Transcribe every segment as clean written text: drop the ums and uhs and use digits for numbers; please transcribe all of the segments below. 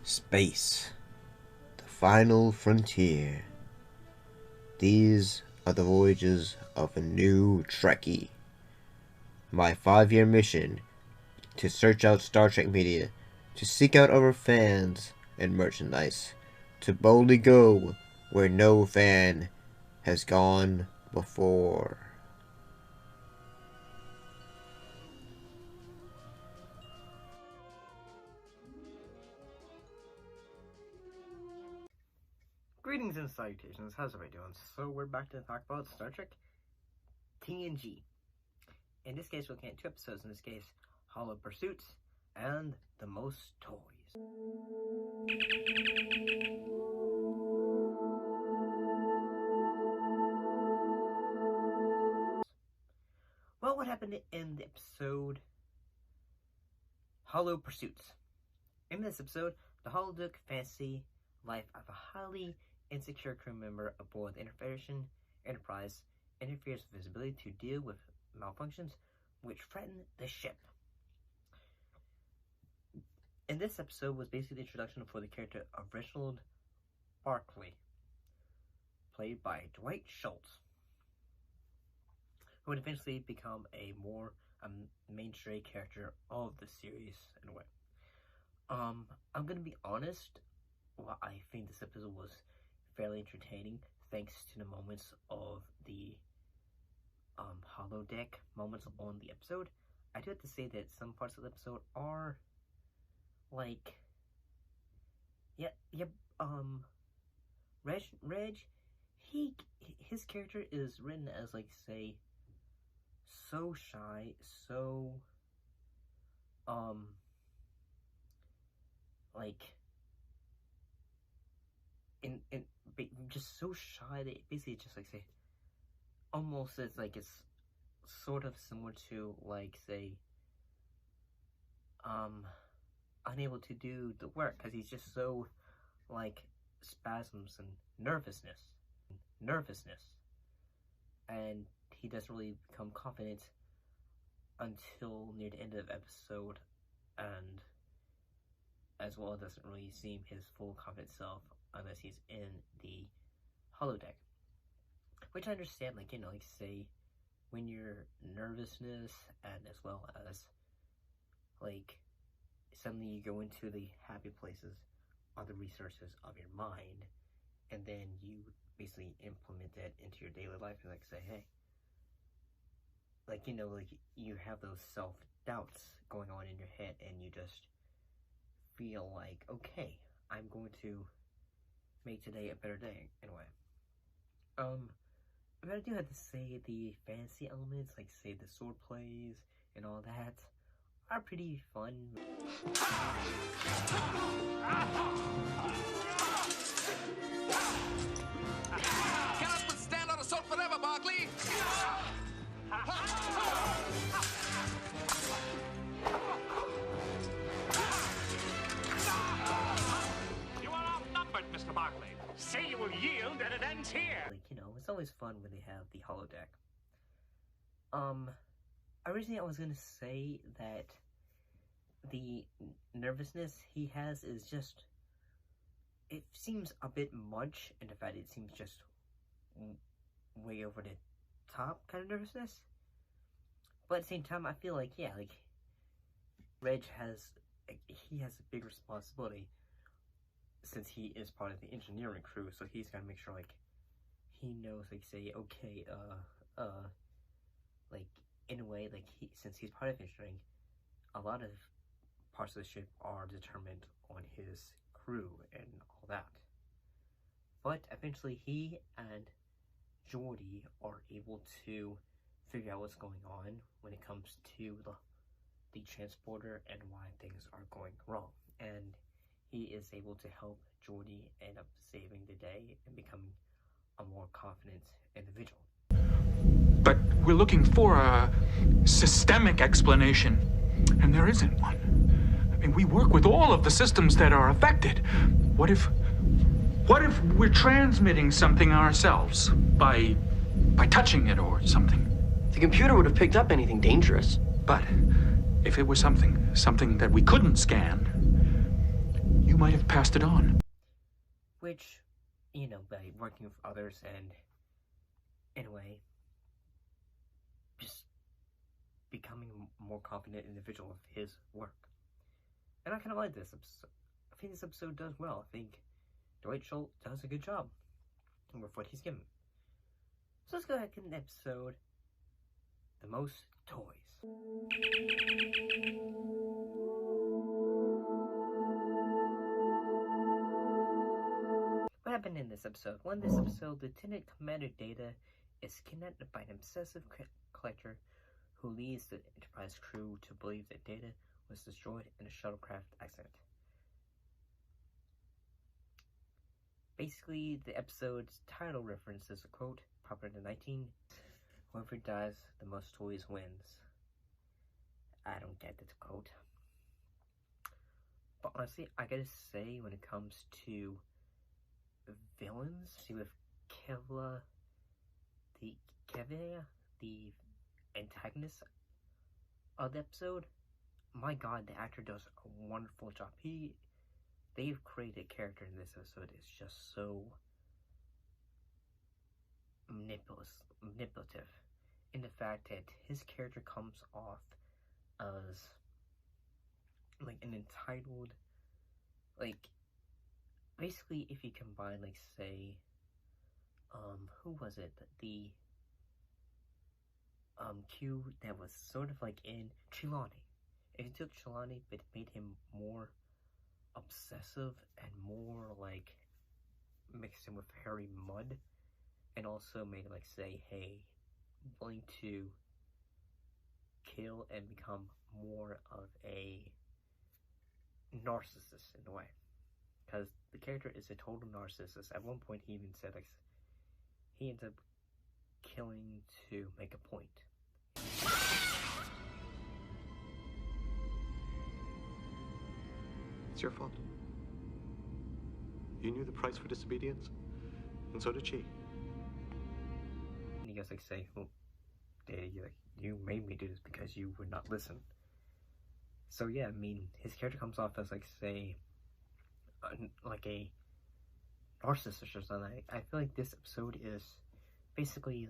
Space, the final frontier. These are the voyages of a new Trekkie. My 5-year mission to search out Star Trek media, to seek out our fans and merchandise, to boldly go where no fan has gone before. Greetings and salutations, how's everybody doing? So we're back to talk about Star Trek TNG. In this case, we're looking at 2 episodes, in this case, Hollow Pursuits and The Most Toys. Well, what happened in the episode Hollow Pursuits? In this episode, the Holodeck fantasy life of a highly insecure crew member aboard the Federation Enterprise interferes with his ability to deal with malfunctions which threaten the ship. In this episode was basically the introduction for the character of Reginald Barclay, played by Dwight Schultz, who would eventually become a more mainstream character of the series in a way. I'm gonna be honest, well, I think this episode was fairly entertaining thanks to the moments of the holodeck moments on the episode. I do have to say that some parts of the episode are like, Reg, his character is written as, like, say, so shy, so just so shy that basically just, like, say, almost as, like, it's sort of similar to, like, say, unable to do the work because he's just so, like, spasms and nervousness, and he doesn't really become confident until near the end of the episode, and as well doesn't really seem his full confident self unless he's in the holodeck. Which I understand, like, you know, like, say, when your nervousness and as well as, like, suddenly you go into the happy places are the resources of your mind, and then you basically implement that into your daily life and, like, say, hey, like, you know, like, you have those self-doubts going on in your head, and you just feel like, okay, I'm going to make today a better day, in a way. But I do have to say the fantasy elements, like, say, the sword plays and all that, are pretty fun. Cannot withstand our assault forever, Barclay! You are outnumbered, Mr. Barclay. Say you will yield and it ends here. Like, you know, it's always fun when they have the holodeck. Originally I was gonna say that the nervousness he has is just, it seems a bit much, and the fact it seems just way over the top kind of nervousness. But at the same time, I feel like, yeah, like, Reg has, he has a big responsibility since he is part of the engineering crew, so he's gotta make sure, like, he knows, like, say, okay, like, in a way, like, since he's part of engineering, a lot of parts of the ship are determined on his crew and all that. But eventually he and Geordi are able to figure out what's going on when it comes to the transporter and why things are going wrong. And he is able to help Geordi end up saving the day and becoming a more confident individual. But we're looking for a systemic explanation, and there isn't one. I mean, we work with all of the systems that are affected. What if we're transmitting something ourselves by touching it or something? The computer would have picked up anything dangerous. But if it was something that we couldn't scan, you you might have passed it on. Which, you know, by working with others and, in a way, just becoming a more confident individual of his work. And I kind of like this episode. I think this episode does well. I think Dwight Schultz does a good job with what he's given. So let's go ahead and get an episode, The Most Toys. What happened in this episode? Well, in this episode, Lieutenant Commander Data is kidnapped by an obsessive collector who leads the Enterprise crew to believe that Data was destroyed in a shuttlecraft accident. Basically, the episode's title references a quote popular in the 19, "Whoever dies the most toys wins." I don't get this quote. But honestly, I gotta say, when it comes to villains, see with Kevla, the antagonist of the episode, my god, the actor does a wonderful job. They've created a character in this episode is just so manipulative in the fact that his character comes off as like an entitled, like, basically if you combine, like, say, who was it, the Q that was sort of like in Trelawney. If you took Trelawney but made him more obsessive and more like mixed him with Harry Mudd, and also made him like say, hey, willing to kill and become more of a narcissist in a way, because the character is a total narcissist. At one point he even said like he ends up killing to make a point. It's your fault. You knew the price for disobedience, and so did she. And he goes like say, well, you made me do this because you would not listen. So yeah, I mean, his character comes off as like say, like a narcissist or something. I feel like this episode is basically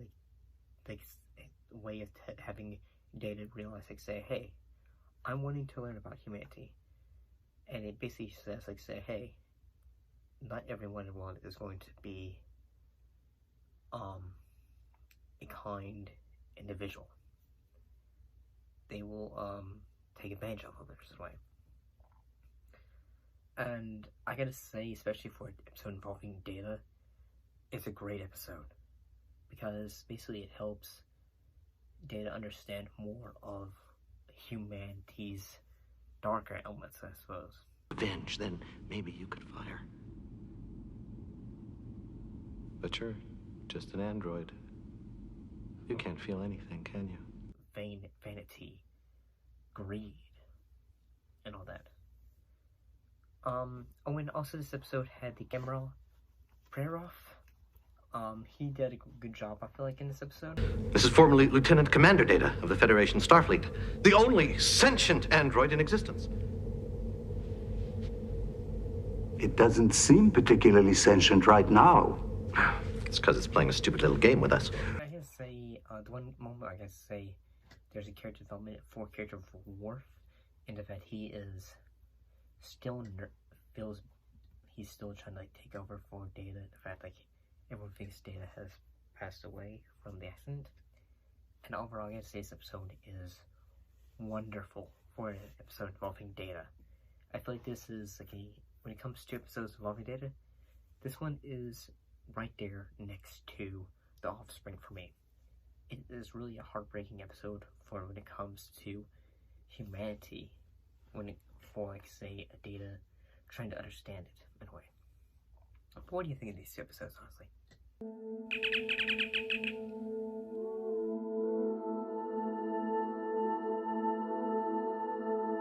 like a way of having Data realize, like say, hey, I'm wanting to learn about humanity. And it basically says, like, say, hey, not everyone in the world is going to be a kind individual. They will take advantage of others in a way. And I gotta say, especially for an episode involving Data, it's a great episode, because basically it helps Data understand more of humanity's darker elements, I suppose. Revenge, then maybe you could fire. But you're just an android. You can't feel anything, can you? Vanity, greed, and all that. Oh, and also this episode had the Admiral Prerov. He did a good job, I feel like, in this episode. This is formerly Lieutenant Commander Data of the Federation Starfleet, the only sentient android in existence. It doesn't seem particularly sentient right now. It's because it's playing a stupid little game with us. I gotta say, the one moment I gotta say, there's a character development for character of Worf, in the fact he is still he's still trying to like take over for Data. The fact like everyone thinks Data has passed away from the accident. And overall, I gotta say this episode is wonderful for an episode involving Data. I feel like this is like when it comes to episodes involving Data, this one is right there next to The Offspring for me. It is really a heartbreaking episode for when it comes to humanity, for like say a Data trying to understand it in a way. What do you think of these two episodes, honestly?